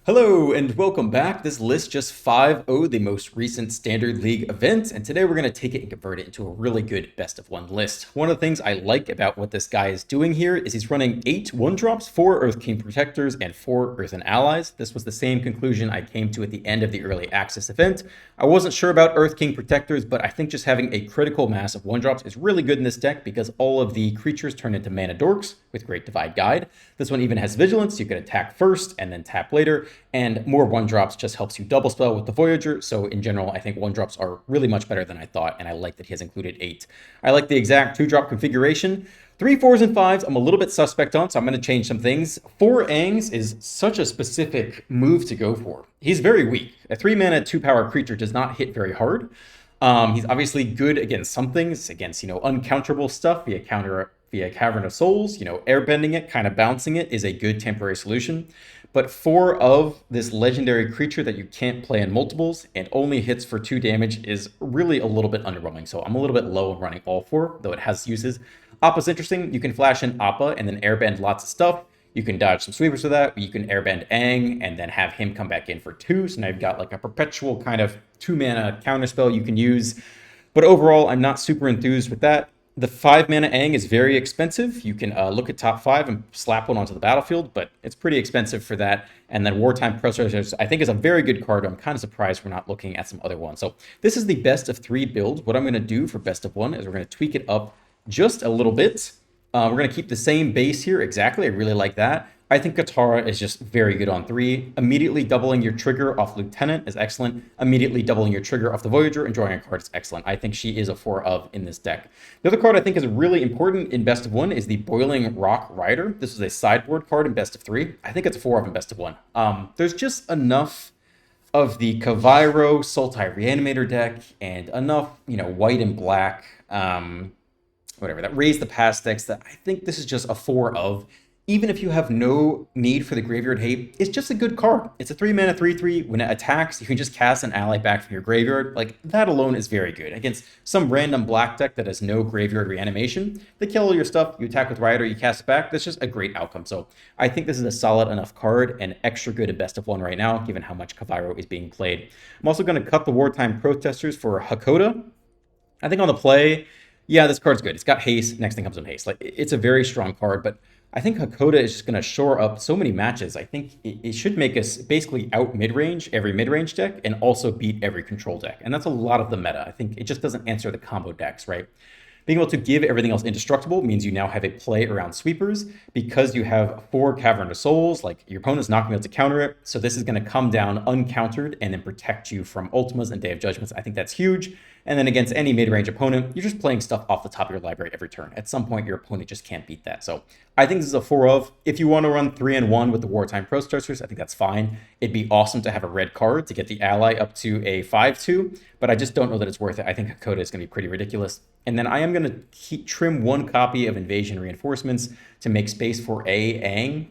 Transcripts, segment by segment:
Hello and welcome back. This list just 5-0 the most recent Standard League event, and today we're going to take it and convert it into a really good best of one list. One of the things I like about what this guy is doing here is he's running 8 1-drops, 4 Earth King Protectors, and 4 Earthen Allies. This was the same conclusion I came to at the end of the early access event. I wasn't sure about Earth King Protectors, but I think just having a critical mass of 1-drops is really good in this deck because all of the creatures turn into mana dorks with Great Divide Guide. This one even has Vigilance, you can attack first and then tap later. And more 1-drops just helps you double spell with the Voyager. So in general, I think 1-drops are really much better than I thought, and I like that he has included 8. I like the exact 2-drop configuration. 3 4s and 5s, I'm a little bit suspect on, so I'm going to change some things. 4 Angs is such a specific move to go for. He's very weak. A 3-mana, 2-power creature does not hit very hard. He's obviously good against some things, against, uncounterable stuff via Cavern of Souls. Airbending it, kind of bouncing it is a good temporary solution. But 4 of this legendary creature that you can't play in multiples and only hits for 2 damage is really a little bit underwhelming. So I'm a little bit low on running all 4, though it has uses. Appa's interesting. You can flash in Appa and then airbend lots of stuff. You can dodge some sweepers with that. You can airbend Aang and then have him come back in for 2. So now you've got like a perpetual kind of 2-mana counterspell you can use. But overall, I'm not super enthused with that. The 5-mana Aang is very expensive. You can look at top 5 and slap one onto the battlefield, but it's pretty expensive for that. And then Wartime Processors, I think, is a very good card. I'm kind of surprised we're not looking at some other ones. So this is the best of 3 build. What I'm going to do for best of 1 is we're going to tweak it up just a little bit. We're going to keep the same base here. Exactly. I really like that. I think Katara is just very good on 3. Immediately doubling your trigger off Lieutenant is excellent. Immediately doubling your trigger off the Voyager and drawing a card is excellent. I think she is a 4 of in this deck. The other card I think is really important in Best of 1 is the Boiling Rock Rider. This is a sideboard card in Best of 3. I think it's a 4 of in Best of 1. There's just enough of the Kavairo Sultai Reanimator deck and enough, white and black, that Raise the Past decks that I think this is just a 4 of. Even if you have no need for the Graveyard Hate, it's just a good card. It's a 3-mana 3/3. When it attacks, you can just cast an ally back from your graveyard. Like, that alone is very good. Against some random black deck that has no graveyard reanimation, they kill all your stuff, you attack with Rider, you cast it back. That's just a great outcome. So I think this is a solid enough card and extra good at Best of 1 right now, given how much Kavairo is being played. I'm also going to cut the Wartime Protesters for Hakoda. I think on the play, yeah, this card's good. It's got haste. Next thing comes in haste. Like, it's a very strong card, but I think Hakoda is just going to shore up so many matches. I think it should make us basically out mid-range every mid-range deck and also beat every control deck. And that's a lot of the meta. I think it just doesn't answer the combo decks, right? Being able to give everything else indestructible means you now have a play around sweepers because you have 4 Cavern of Souls. Like, your opponent's not going to be able to counter it. So this is going to come down uncountered and then protect you from Ultimas and Day of Judgments. I think that's huge. And then against any mid-range opponent, you're just playing stuff off the top of your library every turn. At some point, your opponent just can't beat that. So I think this is a 4 of. If you want to run 3-1 with the Wartime Protesters, I think that's fine. It'd be awesome to have a red card to get the ally up to a 5/2, but I just don't know that it's worth it. I think Hakoda is going to be pretty ridiculous. And then I am going to trim 1 copy of Invasion Reinforcements to make space for a Aang.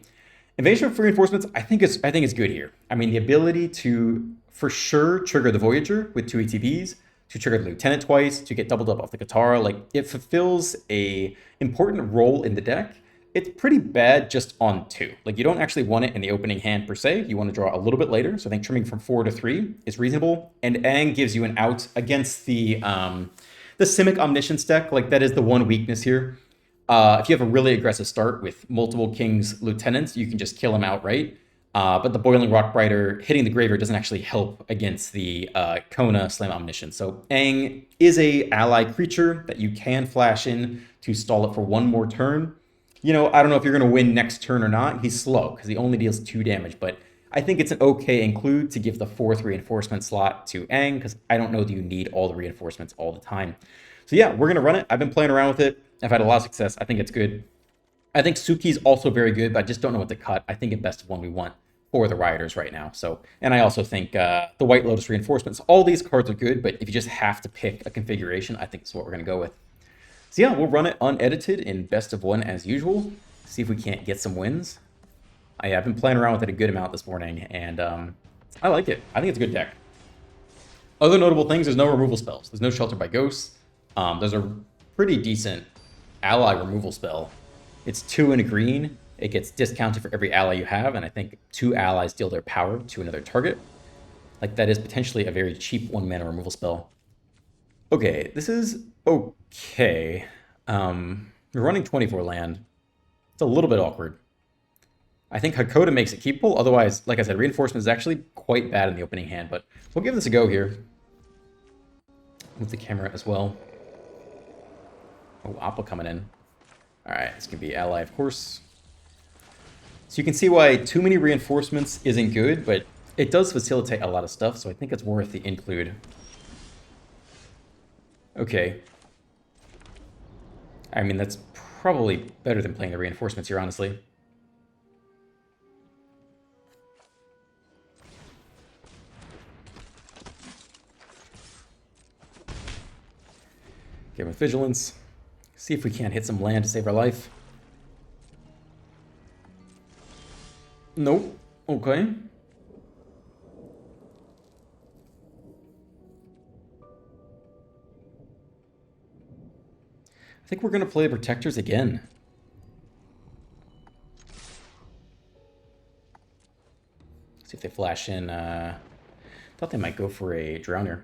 Invasion Reinforcements, I think it's good here. I mean, the ability to, for sure, trigger the Voyager with 2 ETBs, to trigger the Lieutenant twice, to get doubled up off the Katara. Like, it fulfills a important role in the deck. It's pretty bad just on 2. Like, you don't actually want it in the opening hand per se. You want to draw a little bit later. So I think trimming from 4 to 3 is reasonable. And Aang gives you an out against the Simic Omniscience deck. Like, that is the one weakness here. If you have a really aggressive start with multiple King's Lieutenants, you can just kill him outright. But the Boiling Rock Rider hitting the graveyard doesn't actually help against the Kona Slam Omniscience. So Aang is a ally creature that you can flash in to stall it for 1 more turn. I don't know if you're going to win next turn or not. He's slow because he only deals 2 damage, but I think it's an okay include to give the 4th reinforcement slot to Aang because I don't know that you need all the reinforcements all the time. So yeah, we're going to run it. I've been playing around with it. I've had a lot of success. I think it's good. I think Suki's also very good, but I just don't know what to cut. I think in Best of 1 we want for the Rioters right now. So, and I also think the White Lotus reinforcements, all these cards are good, but if you just have to pick a configuration, I think that's what we're going to go with. So yeah, we'll run it unedited in Best of 1 as usual. See if we can't get some wins. I've been playing around with it a good amount this morning, and I like it. I think it's a good deck. Other notable things, there's no removal spells. There's no Shelter by Ghosts. There's a pretty decent ally removal spell. It's 2 and a green It gets discounted for every ally you have, and I think 2 allies deal their power to another target. Like, that is potentially a very cheap 1-mana removal spell. Okay, this is okay. We're running 24 land. It's a little bit awkward. I think Hakoda makes it keepable. Otherwise, like I said, Reinforcement is actually quite bad in the opening hand, but we'll give this a go here. Move the camera as well. Oh, Appa coming in. Alright, this can be ally, of course. So you can see why too many reinforcements isn't good, but it does facilitate a lot of stuff, so I think it's worth the include. Okay. I mean, that's probably better than playing the reinforcements here, honestly. Okay, with Vigilance. See if we can't hit some land to save our life. Nope. Okay. I think we're going to play Protectors again. See if they flash in. Thought they might go for a Drowner.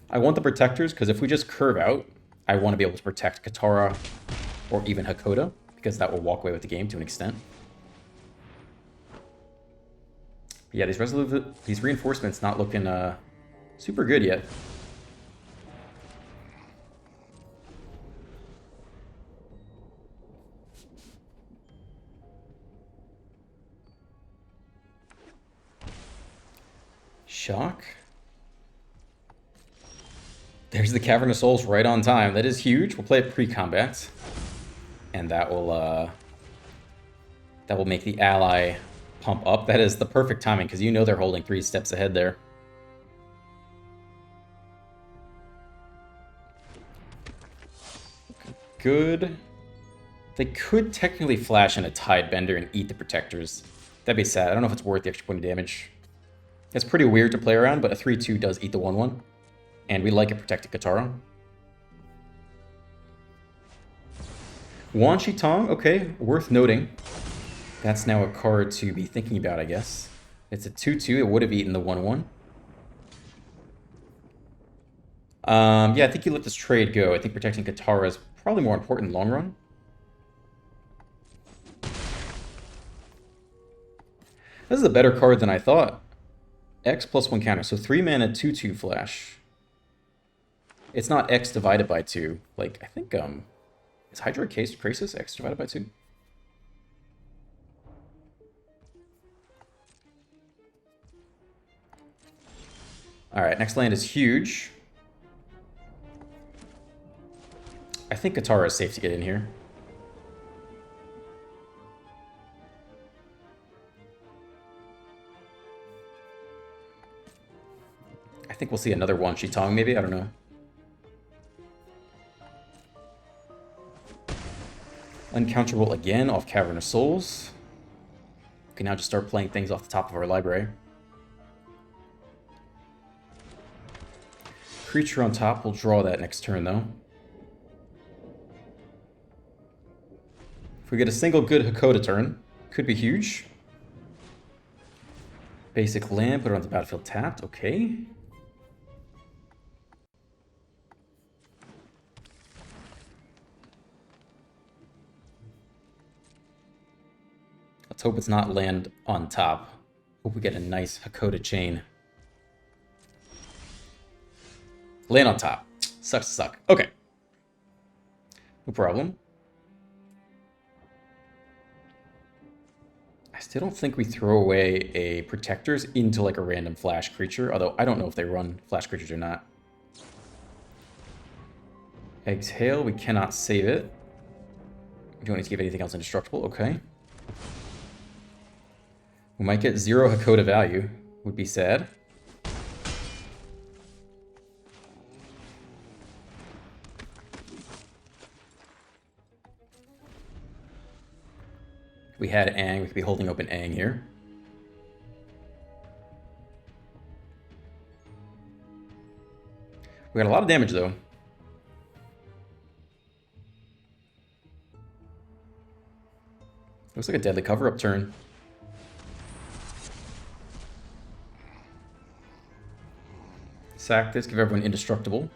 I want the Protectors because if we just curve out, I want to be able to protect Katara or even Hakoda, because that will walk away with the game to an extent. But yeah, these reinforcements not looking super good yet. Shock. There's the Cavern of Souls right on time. That is huge. We'll play it pre-combat. And that will make the ally pump up. That is the perfect timing, because you know they're holding 3 steps ahead there. Good. They could technically flash in a Tidebender and eat the Protectors. That'd be sad. I don't know if it's worth the extra point of damage. It's pretty weird to play around, but a 3-2 does eat the 1-1. And we like a protected Katara. Wan Shi Tong, okay, worth noting. That's now a card to be thinking about, I guess. It's a 2-2, it would have eaten the 1-1. Yeah, I think you let this trade go. I think protecting Katara is probably more important in the long run. This is a better card than I thought. X plus 1 counter, so 3 mana 2-2 flash. It's not X divided by 2. Like, I think, is Hydra Krasis X divided by 2? Alright, next land is huge. I think Katara is safe to get in here. I think we'll see another Wan Shi Tong, maybe? I don't know. Uncounterable again off Cavern of Souls. We can now just start playing things off the top of our library. Creature on top, we'll draw that next turn though. If we get a single good Hakoda turn, could be huge. Basic land, put it on the battlefield tapped, okay. Let's hope it's not land on top. Hope we get a nice Hakoda chain. Land on top. Sucks to suck. Okay. No problem. I still don't think we throw away a Protectors into like a random flash creature, although I don't know if they run flash creatures or not. Exhale, we cannot save it. We don't need to give anything else indestructible, okay. We might get 0 Hakoda value, would be sad. If we had Aang, we could be holding open Aang here. We got a lot of damage though. Looks like a deadly cover-up turn. Sack this, give everyone indestructible.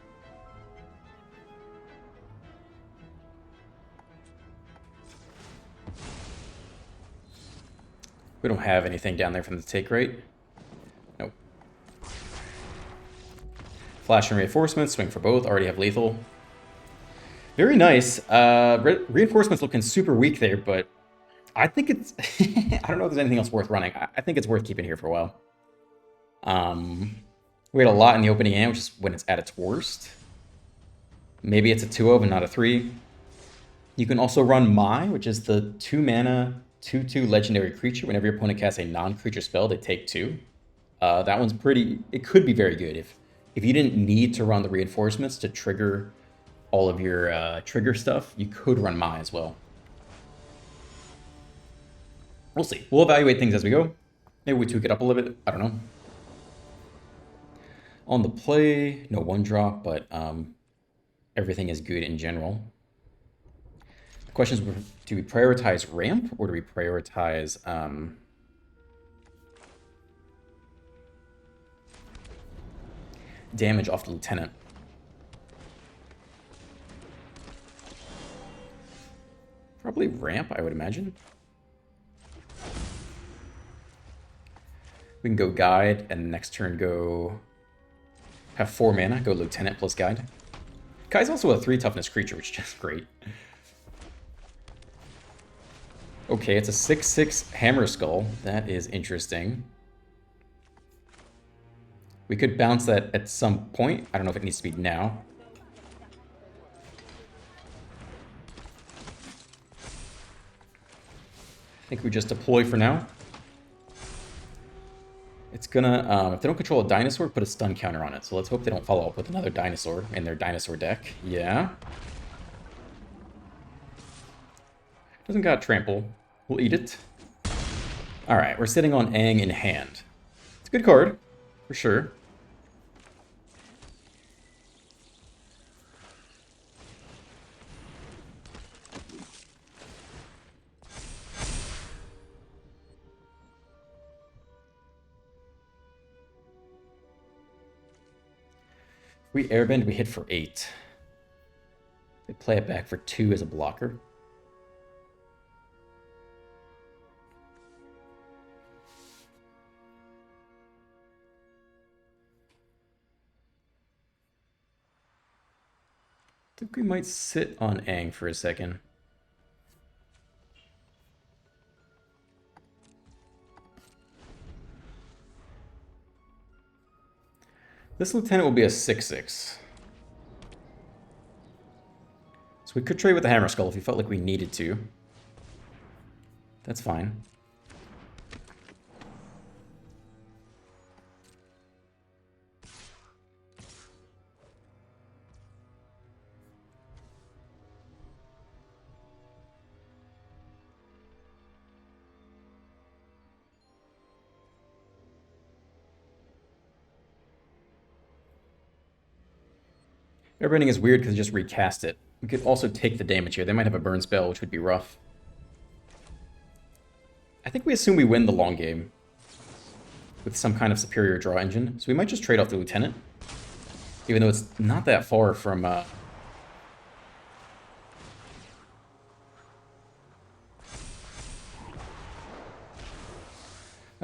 We don't have anything down there from the take, right? Nope. Flash and reinforcements, swing for both, already have lethal. Very nice. Reinforcements looking super weak there, but I think it's... I don't know if there's anything else worth running. I think it's worth keeping here for a while. We had a lot in the opening hand, which is when it's at its worst. Maybe it's a 2-0 and not a 3. You can also run Mai, which is the 2-mana, 2/2 legendary creature. Whenever your opponent casts a non-creature spell, they take 2. That one's pretty... It could be very good. If you didn't need to run the reinforcements to trigger all of your trigger stuff, you could run Mai as well. We'll see. We'll evaluate things as we go. Maybe we tweak it up a little bit. I don't know. On the play, no 1-drop, but everything is good in general. The question is, do we prioritize ramp or do we prioritize damage off the lieutenant? Probably ramp, I would imagine. We can go guide, and next turn go... Have 4 mana, go lieutenant plus guide. Kai's also a 3 toughness creature, which is just great. Okay, it's a 6/6 Hammer Skull. That is interesting. We could bounce that at some point. I don't know if it needs to be now. I think we just deploy for now. It's gonna, if they don't control a dinosaur, put a stun counter on it. So let's hope they don't follow up with another dinosaur in their dinosaur deck. Yeah. Doesn't got trample. We'll eat it. Alright, we're sitting on Aang in hand. It's a good card, for sure. We airbend, we hit for 8. We play it back for 2 as a blocker. I think we might sit on Aang for a second. This lieutenant will be a 6/6. So we could trade with the Hammer Skull if we felt like we needed to. That's fine. Airbending is weird because it just recast it. We could also take the damage here. They might have a burn spell, which would be rough. I think we assume we win the long game with some kind of superior draw engine. So we might just trade off the lieutenant, even though it's not that far from... Oh,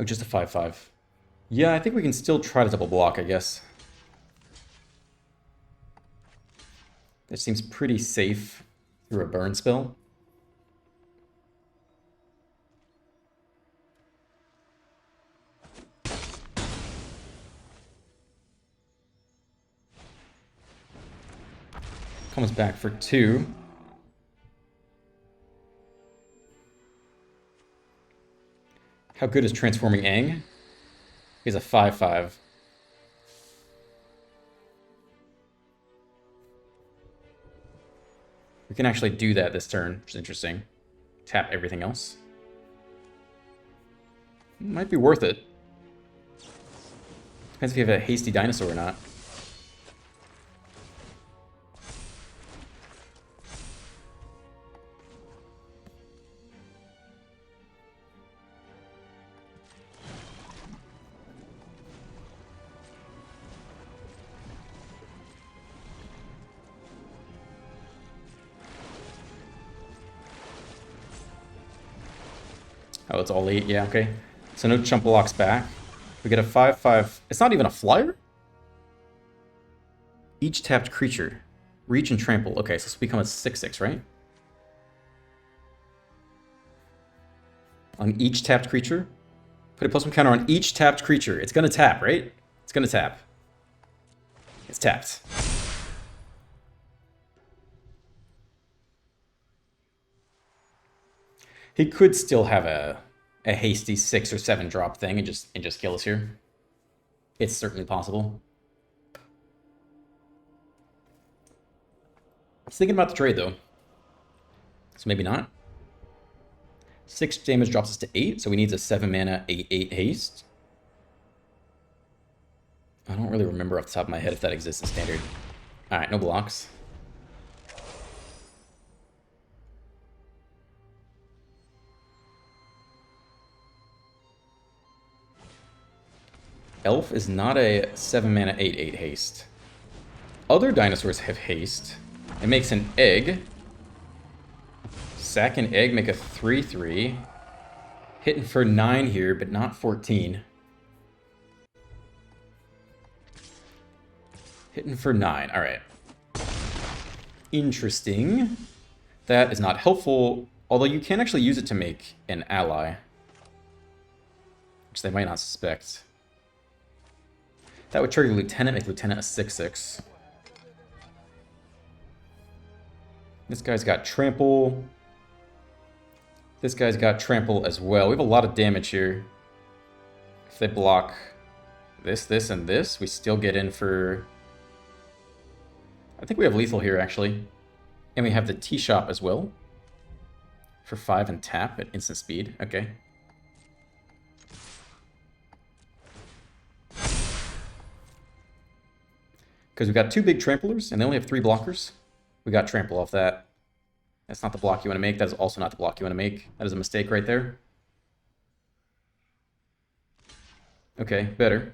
just a 5/5. Yeah, I think we can still try to double block, I guess. That seems pretty safe through a burn spell. Comes back for 2. How good is transforming Aang? He's a 5/5. We can actually do that this turn, which is interesting. Tap everything else. Might be worth it. Depends if you have a hasty dinosaur or not. Oh, it's all 8. Yeah, okay. So no chump blocks back. We get a 5/5. It's not even a flyer? Each tapped creature. Reach and trample. Okay, so it's become a 6/6, right? On each tapped creature. Put a +1 counter on each tapped creature. It's gonna tap, right? It's gonna tap. It's tapped. He could still have a hasty 6 or 7 drop thing and just kill us here. It's certainly possible. I was thinking about the trade though. So maybe not. 6 damage drops us to 8, so we need a 7 mana 8/8 haste. I don't really remember off the top of my head if that exists in standard. Alright, no blocks. Elf is not a 7 mana 8/8 haste. Other dinosaurs have haste. It makes an egg. Sack an egg, make a 3/3. Hitting for 9 here, but not 14. Hitting for 9, alright. Interesting. That is not helpful, although you can actually use it to make an ally. Which they might not suspect. That would trigger Lieutenant, make Lieutenant a 6/6. This guy's got trample. This guy's got trample as well. We have a lot of damage here. If they block this, this, and this, we still get in for... I think we have lethal here, actually. And we have the T-Shop as well. For 5 and tap at instant speed. Okay. Because we've got 2 big tramplers, and they only have 3 blockers. We got trample off that. That's not the block you want to make. That is also not the block you want to make. That is a mistake right there. Okay, better.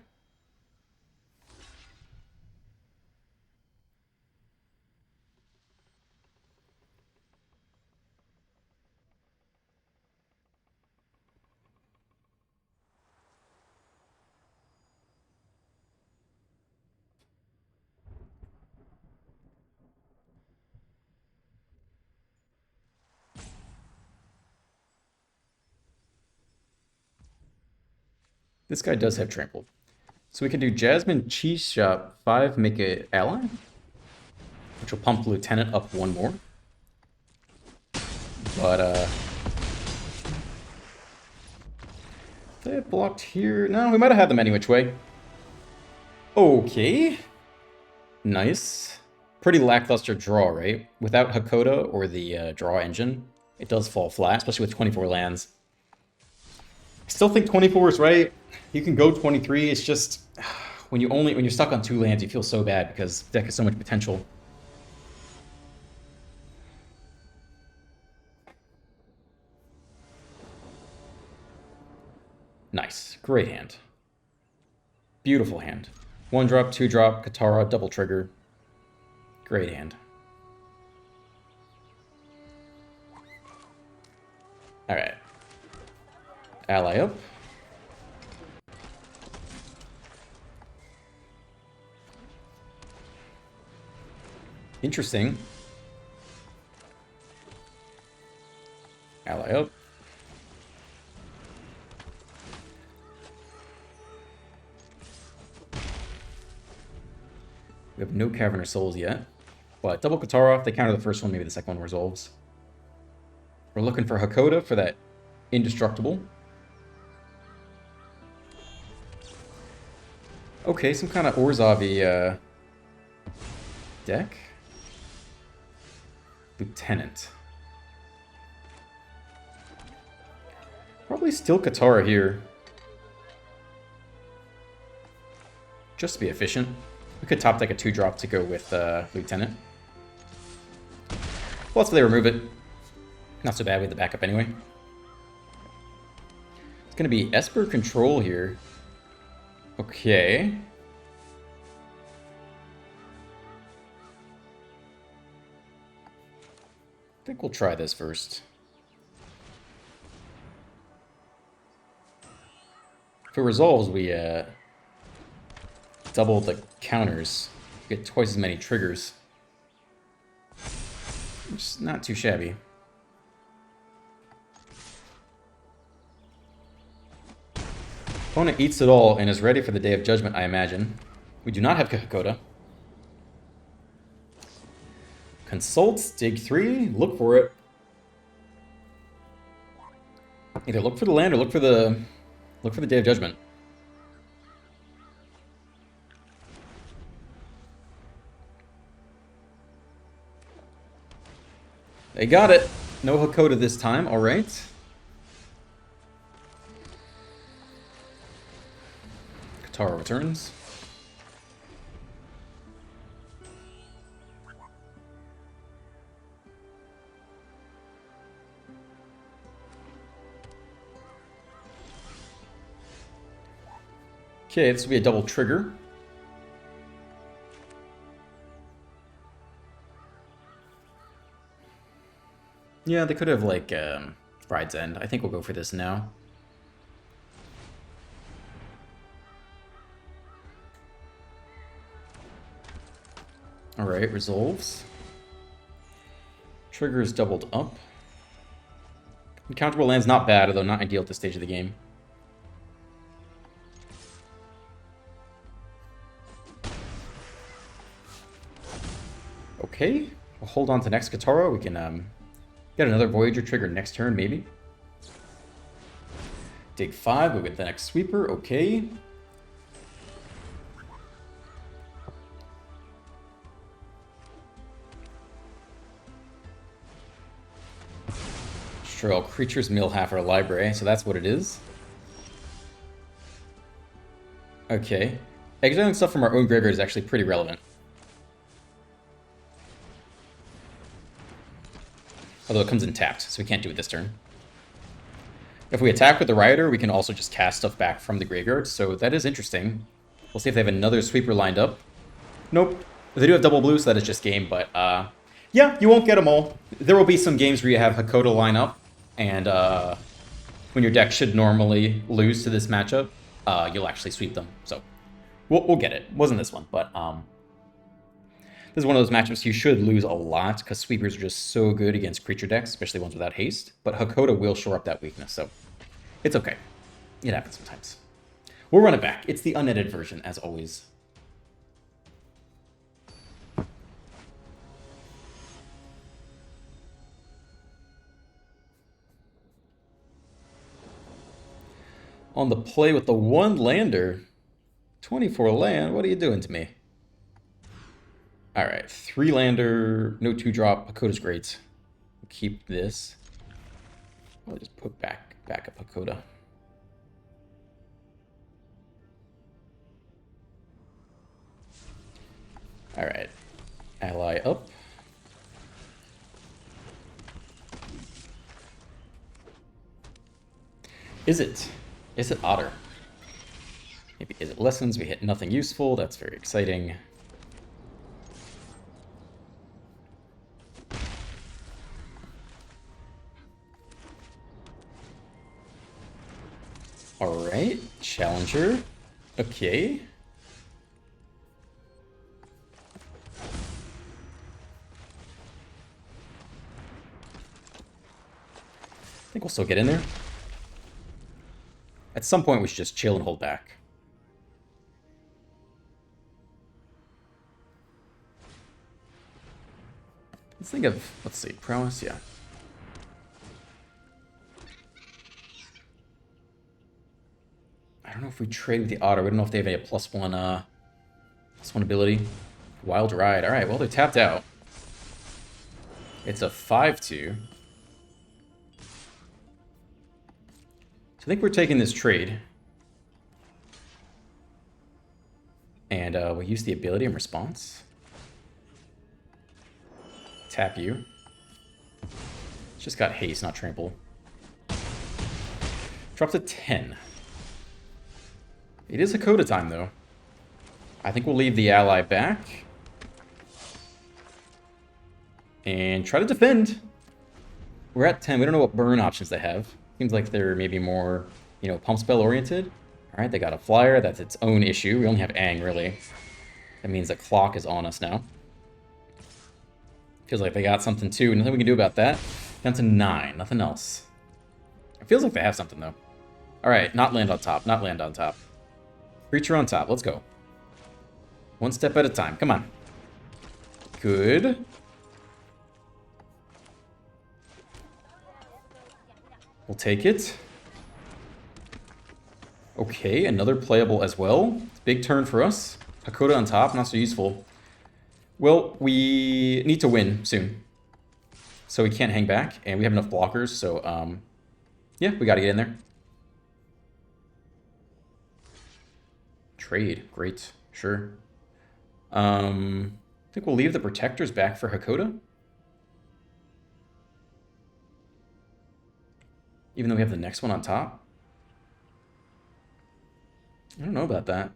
This guy does have trample. So we can do Jasmine Cheese Shop 5, make a ally, which will pump Lieutenant up 1 more. But they blocked here. No, we might have had them any which way. Okay. Nice. Pretty lackluster draw, right? Without Hakoda or the draw engine, it does fall flat, especially with 24 lands. I still think 24 is right. You can go 23. It's just when you're stuck on 2 lands, you feel so bad because the deck has so much potential. Nice. Great hand. Beautiful hand. 1-drop, 2-drop, Katara, double trigger. Great hand. Alright. Ally up. Interesting. Ally up. We have no Cavern of Souls yet. But double Katara, if they counter the first one, maybe the second one resolves. We're looking for Hakoda for that indestructible. Okay, some kind of Orzavi deck. Lieutenant. Probably still Katara here. Just to be efficient. We could top deck a 2-drop to go with Lieutenant. Well, let's they remove it. Not so bad with the backup anyway. It's going to be Esper Control here. Okay. I think we'll try this first. If it resolves, we double the counters. We get twice as many triggers. Which is not too shabby. Opponent eats it all and is ready for the Day of Judgment, I imagine. We do not have Hakoda. Consult, dig 3, look for it. Either look for the land or look for the Day of Judgment. They got it. No Hakoda this time, alright. Katara returns. Okay, this will be a double trigger. Yeah, they could have, like, Bride's End. I think we'll go for this now. Alright, resolves. Trigger is doubled up. Uncounterable land's not bad, although not ideal at this stage of the game. Okay, we'll hold on to next Katara. We can get another Voyager trigger next turn, maybe. Dig 5, we'll get the next sweeper, okay. Destroy all creatures, mill half our library, so that's what it is. Okay. Exiling stuff from our own graveyard is actually pretty relevant. Although it comes in tapped, so we can't do it this turn. If we attack with the Rioter, we can also just cast stuff back from the graveyard, so that is interesting. We'll see if they have another sweeper lined up. Nope. They do have double blue, so that is just game, but yeah, you won't get them all. There will be some games where you have Hakoda line up, and when your deck should normally lose to this matchup, you'll actually sweep them. So we'll get it. Wasn't this one, but this is one of those matchups you should lose a lot because sweepers are just so good against creature decks, especially ones without haste. But Hakoda will shore up that weakness, so it's okay. It happens sometimes. We'll run it back. It's the unedited version, as always. On the play with the one lander. 24 land, what are you doing to me? Alright, 3 lander, no 2-drop, Hakoda's great. We'll keep this. I'll just put back up Hakoda. Alright, ally up. Is it Otter? Maybe is it Lessons? We hit nothing useful, that's very exciting. Alright, Challenger. Okay. I think we'll still get in there. At some point, we should just chill and hold back. Let's think of, let's see, prowess, yeah. I don't know if we trade with the Otter. We don't know if they have a +1 ability. Wild Ride. Alright, well, they're tapped out. It's a 5/2. So I think we're taking this trade. And we'll use the ability in response. Tap you. It's just got haste, not trample. Drop to 10. It is Hakoda time, though. I think we'll leave the ally back. And try to defend. We're at 10. We don't know what burn options they have. Seems like they're maybe more, you know, pump spell oriented. Alright, they got a flyer. That's its own issue. We only have Aang, really. That means the clock is on us now. Feels like they got something too. Nothing we can do about that. Down to 9. Nothing else. It feels like they have something, though. Alright, not land on top. Not land on top. Creature on top. Let's go. One step at a time. Come on. Good. We'll take it. Okay, another playable as well. Big turn for us. Hakoda on top, not so useful. Well, we need to win soon. So we can't hang back, and we have enough blockers, so, yeah, we gotta get in there. Trade, great, sure. I think we'll leave the protectors back for Hakoda. Even though we have the next one on top. I don't know about that.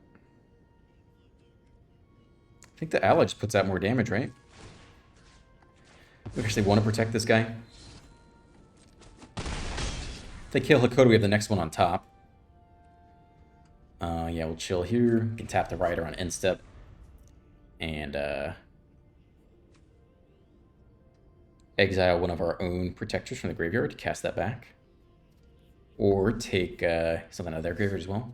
I think the ally just puts out more damage, right? We actually want to protect this guy. If they kill Hakoda, we have the next one on top. Yeah, we'll chill here. We can tap the rider on end step. And, exile one of our own protectors from the graveyard to cast that back. Or take something out of their graveyard as well.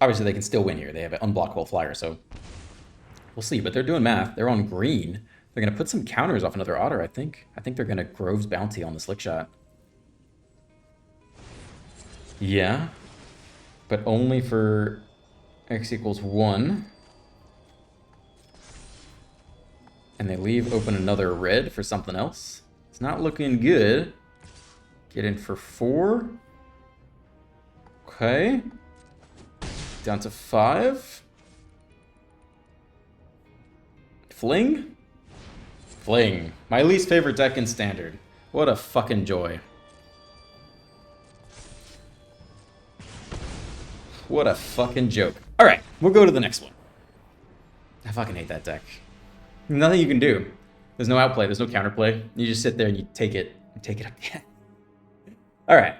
Obviously, they can still win here. They have an unblockable flyer, so we'll see. But they're doing math. They're on green. They're going to put some counters off another otter, I think. I think they're going to Grove's Bounty on the Slick Shot. Yeah. But only for x equals 1. And they leave open another red for something else. It's not looking good. Get in for 4. Okay. Down to 5. Fling? Fling. My least favorite deck in Standard. What a fucking joy. What a fucking joke. Alright, we'll go to the next one. I fucking hate that deck. Nothing you can do. There's no outplay, there's no counterplay. You just sit there and you take it up again. Alright,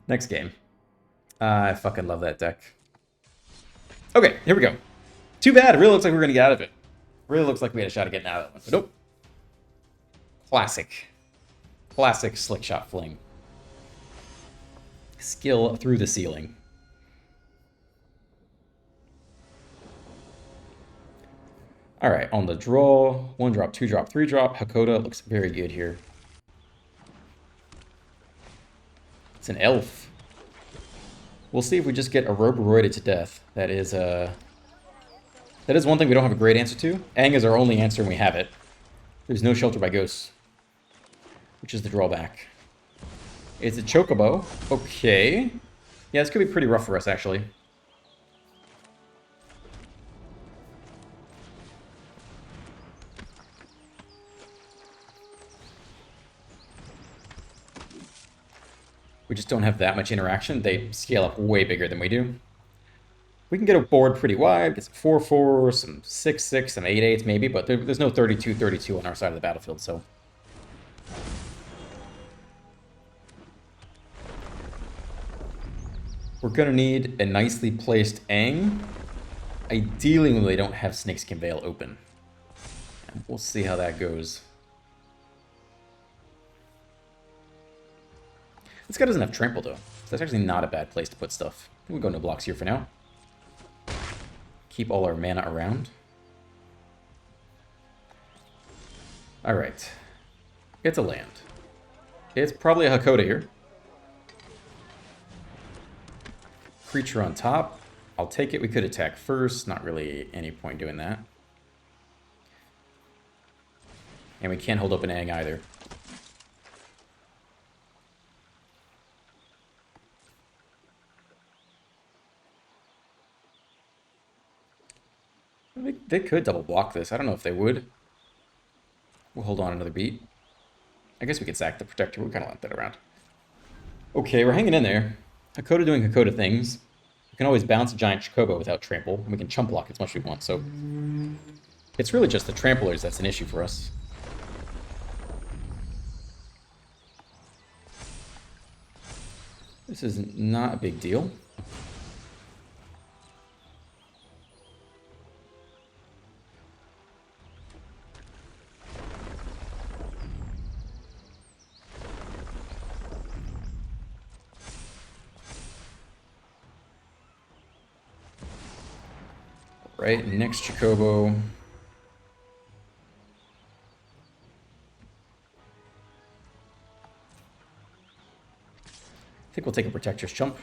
next game. I fucking love that deck. Okay, here we go. Too bad. It really looks like we're going to get out of it. Really looks like we had a shot at getting out of that one. But nope. Classic. Classic Slick Shot Fling. Skill through the ceiling. Alright, on the draw. 1 drop, 2 drop, 3 drop. Hakoda looks very good here. It's an elf. We'll see if we just get Auroboroided to death. That is one thing we don't have a great answer to. Aang is our only answer and we have it. There's no Shelter by Ghosts, which is the drawback. It's a Chocobo. Okay. Yeah, this could be pretty rough for us, actually. We just don't have that much interaction. They scale up way bigger than we do. We can get a board pretty wide, get some 4/4, some 6/6, some 8/8 maybe, but there's no 32/32 on our side of the battlefield, so. We're going to need a nicely placed Aang. Ideally, when they don't have Snakeskin Veil open. And we'll see how that goes. This guy doesn't have Trample, though. So that's actually not a bad place to put stuff. I think we'll go no blocks here for now. Keep all our mana around. Alright. It's a land. It's probably a Hakoda here. Creature on top. I'll take it. We could attack first. Not really any point doing that. And we can't hold up an Aang either. They could double block this. I don't know if they would. We'll hold on another beat. I guess we could sack the Protector. We kind of left that around. Okay, we're hanging in there. Hakoda doing Hakoda things. We can always bounce a giant Chocobo without trample, and we can chump block as much as we want, so... It's really just the tramplers that's an issue for us. This is not a big deal. Right, next Chocobo. I think we'll take a Protector's Chump.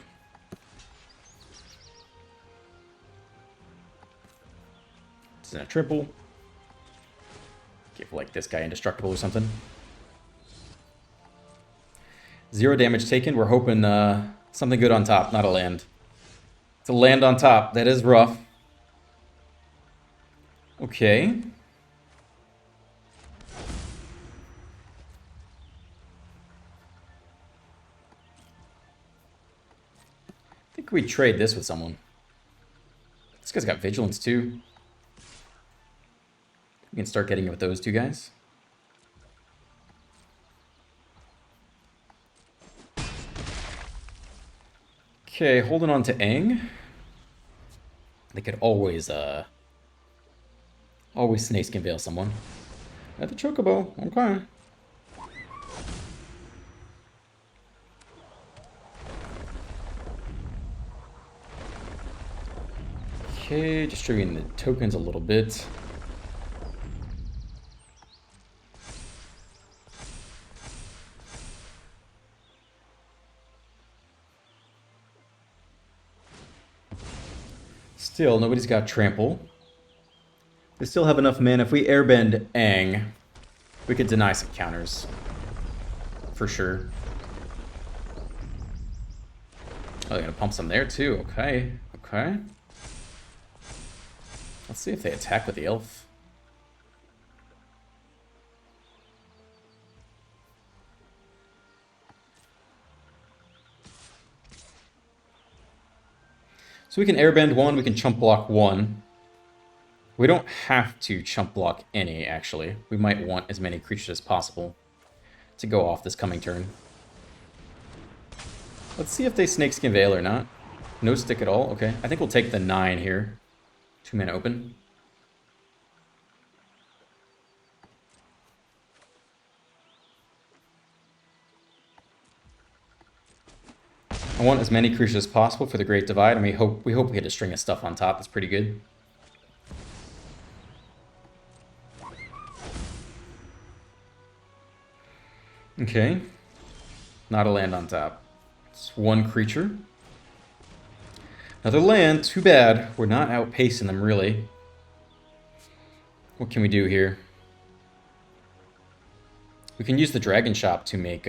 This isn't a triple. Give like this guy indestructible or something. 0 damage taken. We're hoping something good on top, not a land. It's a land on top. That is rough. Okay. I think we trade this with someone. This guy's got Vigilance too. We can start getting it with those two guys. Okay, holding on to Aang. They could always Snakeskin Veil someone. At the Chocobo, okay. Okay, distributing the tokens a little bit. Still, nobody's got trample. They still have enough mana. If we airbend Aang, we could deny some counters. For sure. Oh, they're gonna pump some there too. Okay. Okay. Let's see if they attack with the elf. So we can airbend one, we can chump block one. We don't have to chump block any, actually. We might want as many creatures as possible to go off this coming turn. Let's see if they Snakeskin Veil or not. No stick at all? Okay. I think we'll take the 9 here. 2 mana open. I want as many creatures as possible for the Great Divide, and we hope we hit a string of stuff on top. That's pretty good. Okay. Not a land on top. It's 1 creature. Another land. Too bad. We're not outpacing them, really. What can we do here? We can use the Dragon Shop to make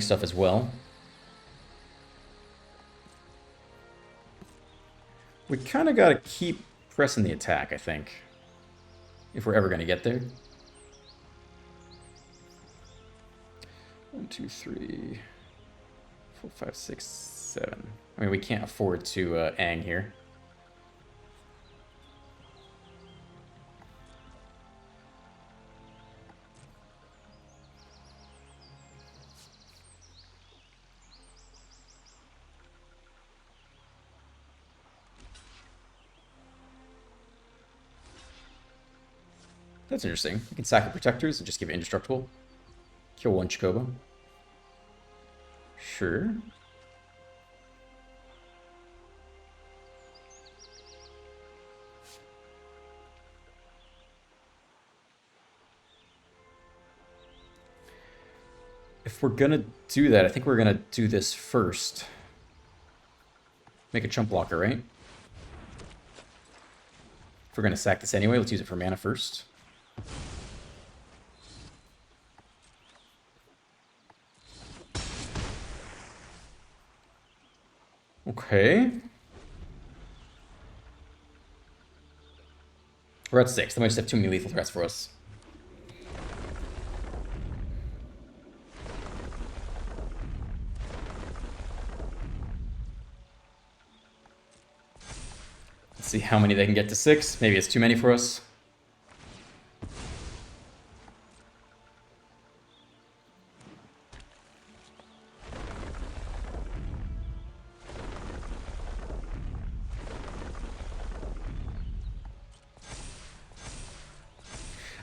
stuff as well. We kind of got to keep pressing the attack, I think. If we're ever going to get there. 1, 2, 3, 4, 5, 6, 7. I mean, we can't afford to Aang here. That's interesting. You can sack the Protectors and just give it indestructible. Kill 1 Chocobo. Sure. If we're gonna do that, I think we're gonna do this first. Make a chump blocker, right? If we're gonna sack this anyway, let's use it for mana first. Okay. We're at 6. They might just have too many lethal threats for us. Let's see how many they can get to 6. Maybe it's too many for us.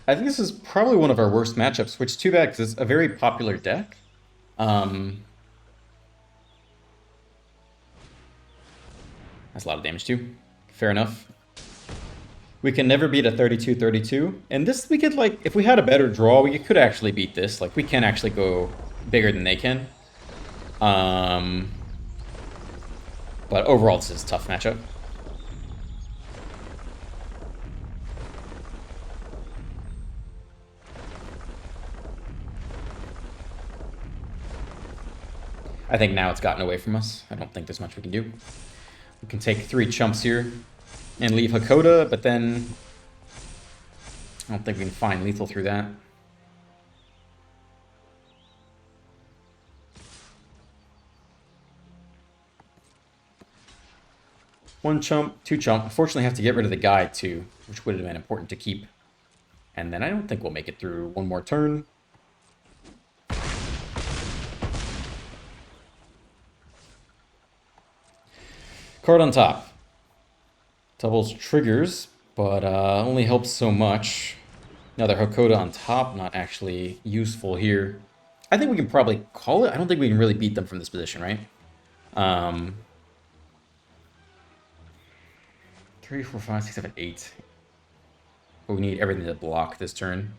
I think this is probably one of our worst matchups, which is too bad because it's a very popular deck. That's a lot of damage too. Fair enough. We can never beat a 32-32. And this, we could, like, if we had a better draw, we could actually beat this. Like, we can actually go bigger than they can. But overall, this is a tough matchup. I think now it's gotten away from us. I don't think there's much we can do. We can take 3 chumps here and leave Hakoda, but then I don't think we can find lethal through that. One chump, 2 chump. Unfortunately, I have to get rid of the guy too, which would have been important to keep. And then I don't think we'll make it through one more turn. Card on top. Doubles triggers, but only helps so much. Another Hakoda on top, not actually useful here. I think we can probably call it. I don't think we can really beat them from this position, right? 3, 4, 5, 6, 7, 8. But we need everything to block this turn.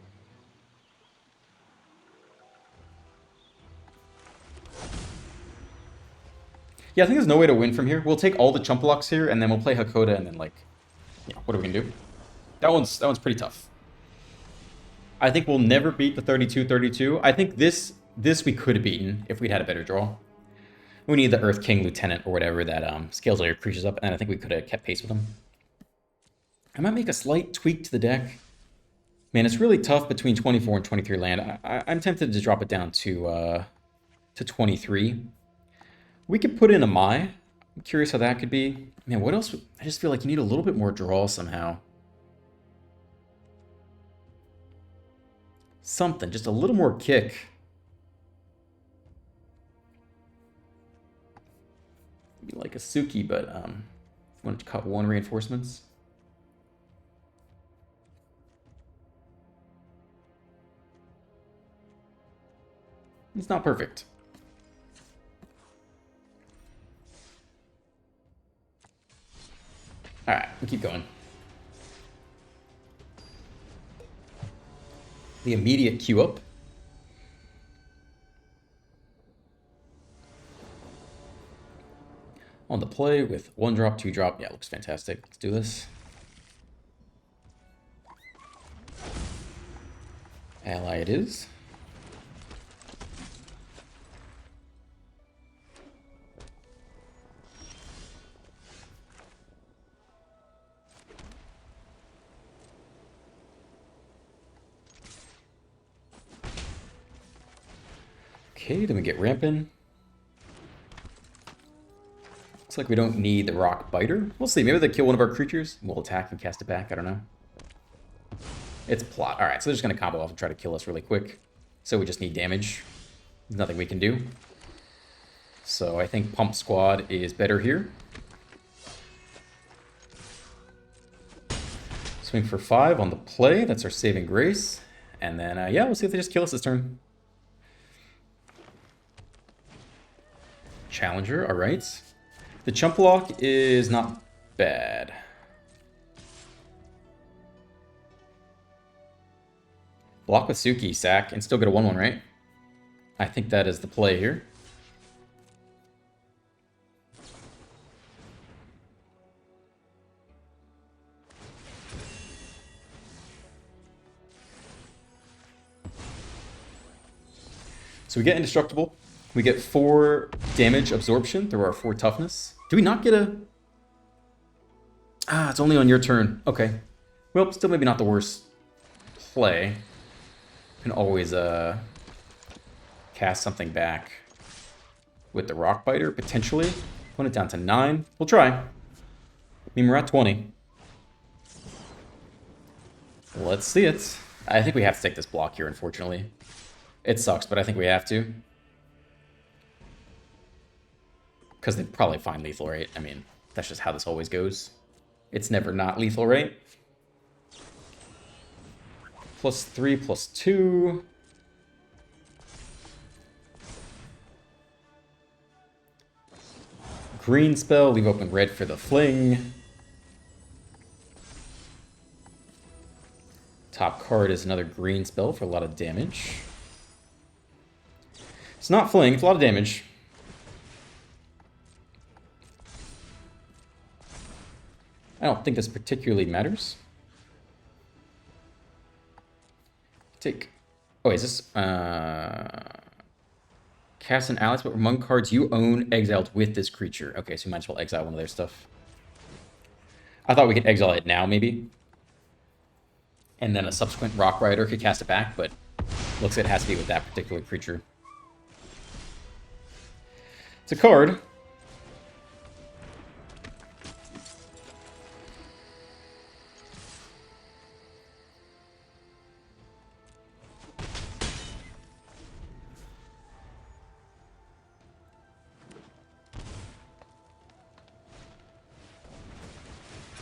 Yeah, I think there's no way to win from here. We'll take all the chump blocks here, and then we'll play Hakoda, and then, like, yeah, what are we gonna do? That one's pretty tough. I think we'll never beat the 32-32. I think this we could have beaten if we'd had a better draw. We need the Earth King Lieutenant or whatever that scales all your creatures up, and I think we could have kept pace with them. I might make a slight tweak to the deck. Man, it's really tough between 24 and 23 land. I'm tempted to drop it down to 23. We could put in a Mai. I'm curious how that could be. Man, what else? I just feel like you need a little bit more draw somehow. Something, just a little more kick. Maybe like a Suki, but if you want to cut 1 reinforcements. It's not perfect. Alright, we'll keep going. The immediate queue up. On the play with 1 drop, 2 drop. Yeah, looks fantastic. Let's do this. Ally it is. Okay, then we get Rampin'. Looks like we don't need the Rock Biter. We'll see. Maybe they kill one of our creatures. We'll attack and cast it back. I don't know. It's plot. Alright, so they're just going to combo off and try to kill us really quick. So we just need damage. There's nothing we can do. So I think Pump Squad is better here. Swing for 5 on the play. That's our saving grace. And then, yeah, we'll see if they just kill us this turn. Challenger, all right. The chump block is not bad. Block with Suki, sack, and still get a 1/1, right? I think that is the play here. So we get indestructible. We get 4 damage absorption through our 4 toughness. Do we not get a... Ah, it's only on your turn. Okay. Well, still maybe not the worst play. Can always cast something back with the Rock Biter, potentially. Put it down to 9. We'll try. I mean, we're at 20. Let's see it. I think we have to take this block here, unfortunately. It sucks, but I think we have to. Because they probably find lethal, right? I mean, that's just how this always goes. It's never not lethal, right? +3, +2. Green spell, leave open red for the fling. Top card is another green spell for a lot of damage. It's not fling, it's a lot of damage. I don't think this particularly matters. Take... Oh, wait, is this... Cast an allies, but among cards you own exiled with this creature. Okay, so you might as well exile one of their stuff. I thought we could exile it now, maybe. And then a subsequent Rock Rider could cast it back, but looks like it has to be with that particular creature. It's a card.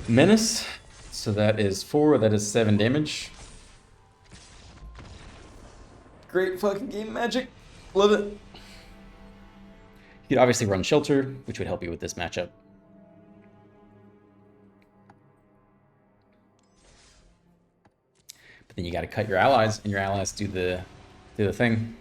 Menace. So that is 4, that is 7 damage. Great fucking game, Magic. Love it. You could obviously run Shelter, which would help you with this matchup. But then you gotta cut your allies, and your allies do the thing.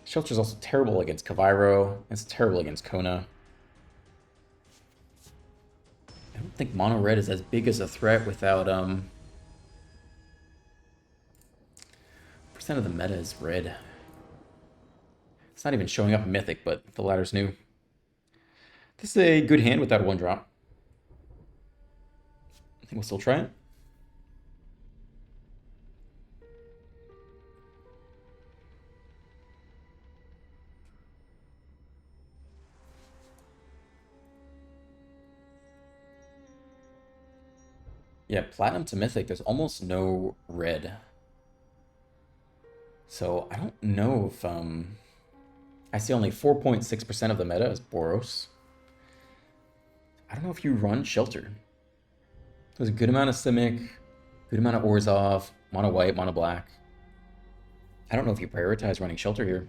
Shelter's also terrible against Kavairo. It's terrible against Kona. I don't think mono red is as big as a threat without percent of the meta is red. It's not even showing up in Mythic, but the ladder's new. This is a good hand without a 1-drop. I think we'll still try it. Yeah, Platinum to Mythic, there's almost no red. So I don't know if I see only 4.6% of the meta is Boros. I don't know if you run Shelter. There's a good amount of Simic, good amount of Orzhov, mono white, mono black. I don't know if you prioritize running Shelter here.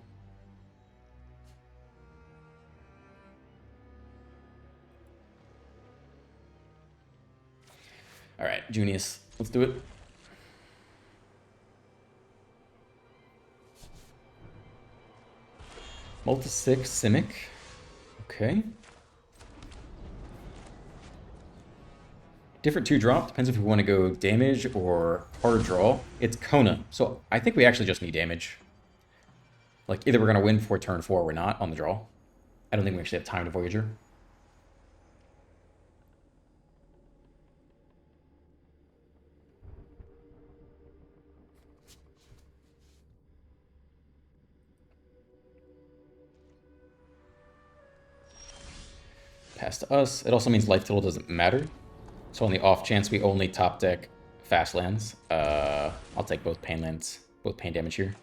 All right, Junius, let's do it. Multi-6 Simic. Okay. Different 2-drop. Depends if we want to go damage or hard draw. It's Kona. So I think we actually just need damage. Like, either we're going to win before turn 4 or we're not on the draw. I don't think we actually have time to Voyager. Pass to us. It also means life total doesn't matter. So on the off chance we only top deck fast lands, I'll take both pain lands, both pain damage here.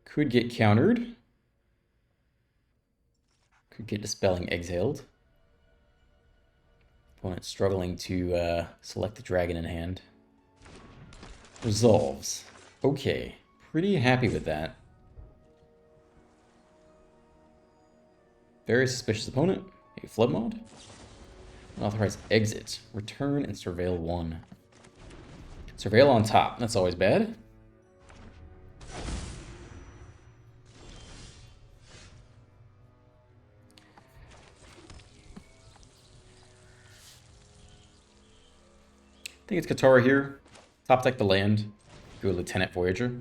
Could get countered. Could get Dispelling Exhaled. Opponent struggling to select the dragon in hand. Resolves. Okay, pretty happy with that. Very suspicious opponent. A Flood Mod. Authorize exit. Return and Surveil 1. Surveil on top. That's always bad. I think it's Katara here. Top deck the land. Go Lieutenant Voyager.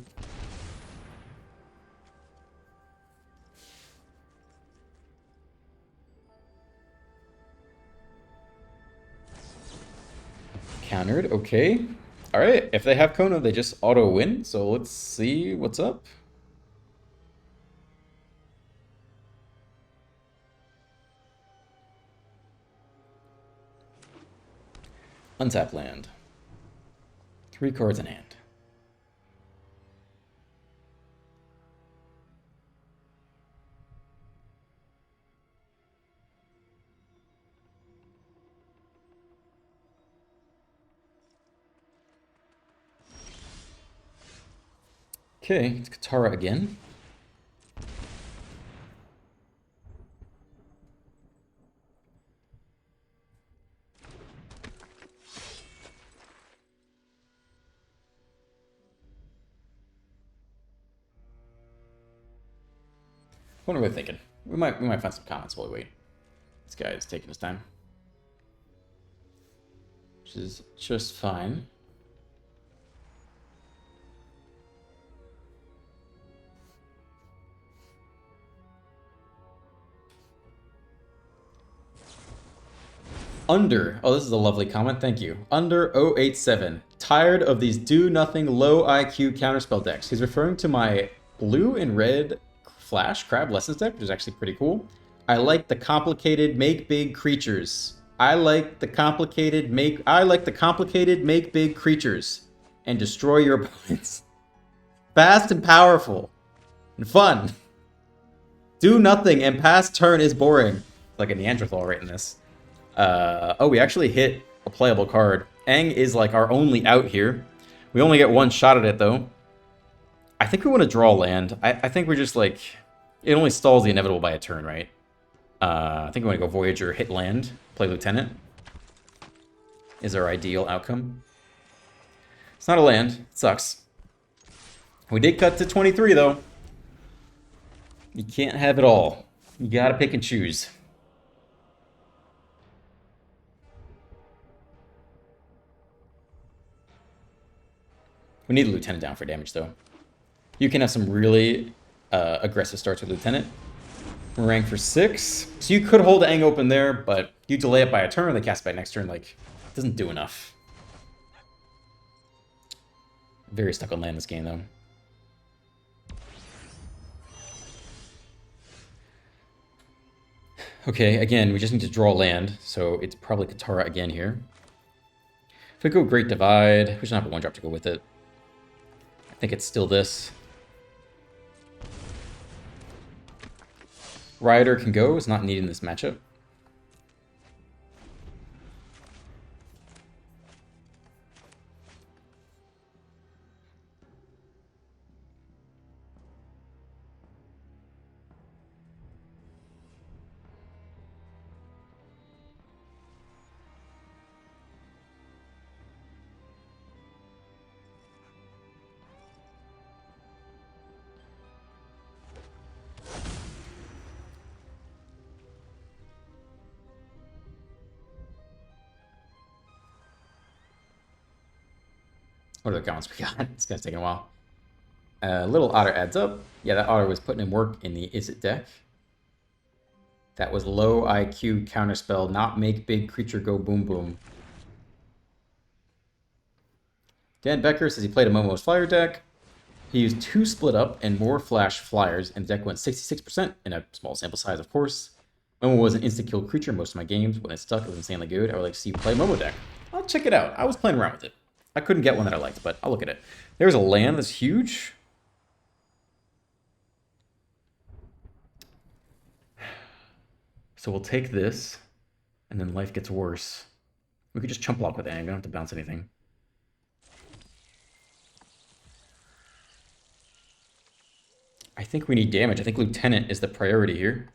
Countered, okay. All right, if they have Kona, they just auto win. So let's see what's up. Untap land. 3 cards in hand. Okay, it's Katara again. What are we thinking? We might find some comments while we wait. This guy is taking his time, which is just fine. Under. Oh, this is a lovely comment. Thank you. Under 087. Tired of these do-nothing low IQ counterspell decks. He's referring to my blue and red Flash Crab Lessons deck, which is actually pretty cool. I like the complicated make big creatures. I like the complicated make big creatures and destroy your opponents. Fast and powerful and fun. Do nothing and pass turn is boring. It's like a Neanderthal right in this. Oh, we actually hit a playable card. Aang is like our only out here. We only get one shot at it though. I think we want to draw land. I think we're just like, it only stalls the inevitable by a turn, right? I think we want to go Voyager, hit land, play Lieutenant. Is our ideal outcome. It's not a land. It sucks. We did cut to 23 though. You can't have it all. You gotta pick and choose. We need a Lieutenant down for damage, though. You can have some really aggressive starts with Lieutenant. We're ranked for 6. So you could hold Aang open there, but you delay it by a turn, they cast it by next turn, like, it doesn't do enough. Very stuck on land this game, though. Okay, again, we just need to draw land, so it's probably Katara again here. If we go Great Divide, we should have a 1-drop to go with it. I think it's still this. Rider can go, it's not needed in this matchup. What are the comments we got? This guy's taking a while. Little Otter adds up. Yeah, that Otter was putting in work in the Is It deck. That was low IQ counterspell, not make big creature go boom boom. Dan Becker says he played a Momo's Flyer deck. He used 2 split up and more flash flyers, and the deck went 66% in a small sample size, of course. Momo was an instant kill creature in most of my games. When it stuck, it was insanely good. I would like to see you play a Momo deck. I'll check it out. I was playing around with it. I couldn't get one that I liked, but I'll look at it. There's a land that's huge. So we'll take this, and then life gets worse. We could just chump block with Aang. We don't have to bounce anything. I think we need damage. I think Lieutenant is the priority here.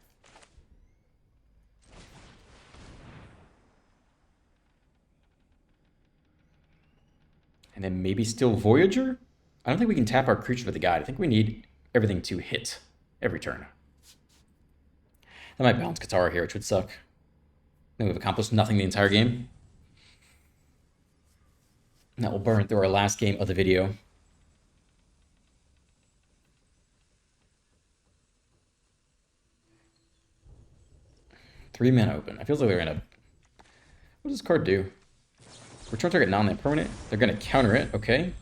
And then maybe still Voyager? I don't think we can tap our creature with the guide. I think we need everything to hit every turn. That might balance Katara here, which would suck. Then we've accomplished nothing the entire game. And that will burn through our last game of the video. Three mana open. I feel like we're gonna... What does this card do? Return target non-land permanent. They're going to counter it. Okay.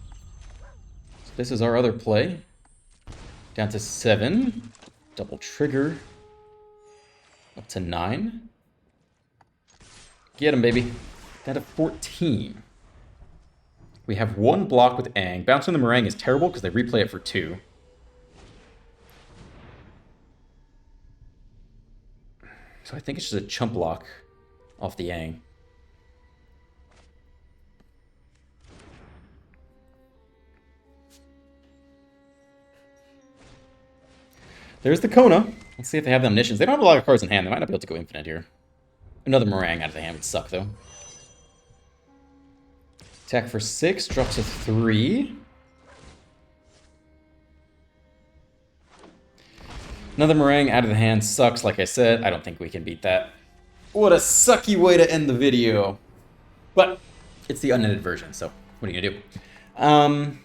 So this is our other play. Down to 7. Double trigger. Up to 9. Get him, baby. Down to 14. We have 1 block with Aang. Bouncing the Meringue is terrible because they replay it for 2. So I think it's just a chump block off the Aang. There's the Kona. Let's see if they have the Omniscience. They don't have a lot of cards in hand. They might not be able to go infinite here. Another Meringue out of the hand would suck, though. Attack for 6, drop to 3. Another Meringue out of the hand sucks, like I said. I don't think we can beat that. What a sucky way to end the video. But it's the unedited version, so what are you going to do?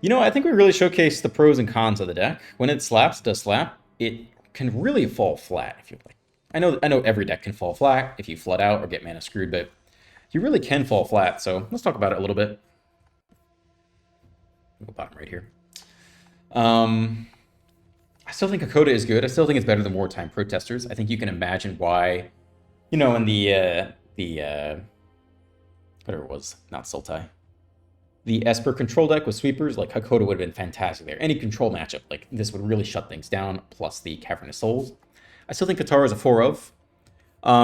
You know, I think we really showcased the pros and cons of the deck. When it slaps, it does slap. It can really fall flat if you like. I know every deck can fall flat if you flood out or get mana screwed, but you really can fall flat, so let's talk about it a little bit. Go bottom right here. I still think Hakoda is good. I still think it's better than Wartime Protesters. I think you can imagine why, you know, in the whatever it was, not Sultai. The Esper control deck with sweepers, like Hakoda would have been fantastic there. Any control matchup, like this would really shut things down, plus the Cavernous Souls. I still think Katara is a 4 of.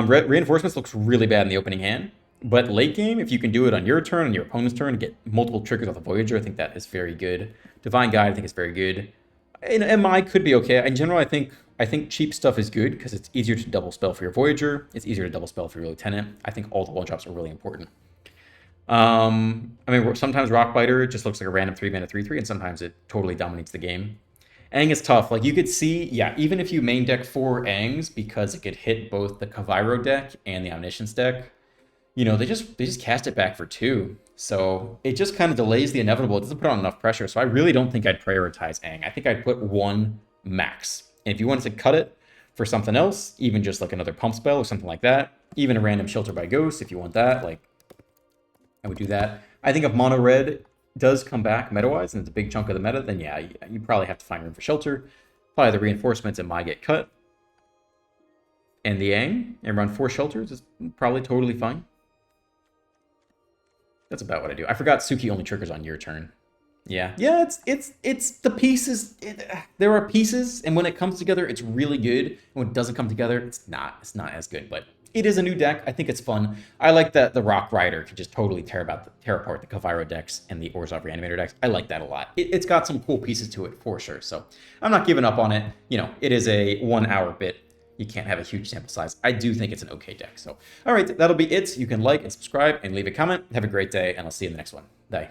Reinforcements looks really bad in the opening hand. But late game, if you can do it on your turn and your opponent's turn and get multiple triggers off the Voyager, I think that is very good. Divine Guide, I think is very good. And MI could be okay. In general, I think cheap stuff is good because it's easier to double spell for your Voyager. It's easier to double spell for your Lieutenant. I think all the 1-drops are really important. I mean, sometimes Rockbiter just looks like a random 3-mana 3/3, and sometimes it totally dominates the game. Aang is tough. Like, you could see, yeah, even if you main deck 4 Aangs, because it could hit both the Kavairo deck and the Omniscience deck, you know, they just cast it back for 2. So it just kind of delays the inevitable. It doesn't put on enough pressure. So I really don't think I'd prioritize Aang. I think I'd put 1 max. And if you wanted to cut it for something else, even just like another pump spell or something like that, even a random Shelter by Ghost, if you want that, like, I would do that. I think if Mono Red does come back meta-wise, and it's a big chunk of the meta, then yeah, you probably have to find room for Shelter. Probably the Reinforcements and might get cut. And the Aang, and run 4 Shelters is probably totally fine. That's about what I do. I forgot Suki only triggers on your turn. Yeah, it's the pieces. There are pieces, and when it comes together, it's really good. And when it doesn't come together, it's not as good. But it is a new deck. I think it's fun. I like that the Rock Rider can just totally tear apart the Kavairo decks and the Orzhov Reanimator decks. I like that a lot. It's got some cool pieces to it for sure. So I'm not giving up on it. You know, it is a 1-hour bit. You can't have a huge sample size. I do think it's an okay deck. So, all right, that'll be it. You can like and subscribe and leave a comment. Have a great day, and I'll see you in the next one. Bye.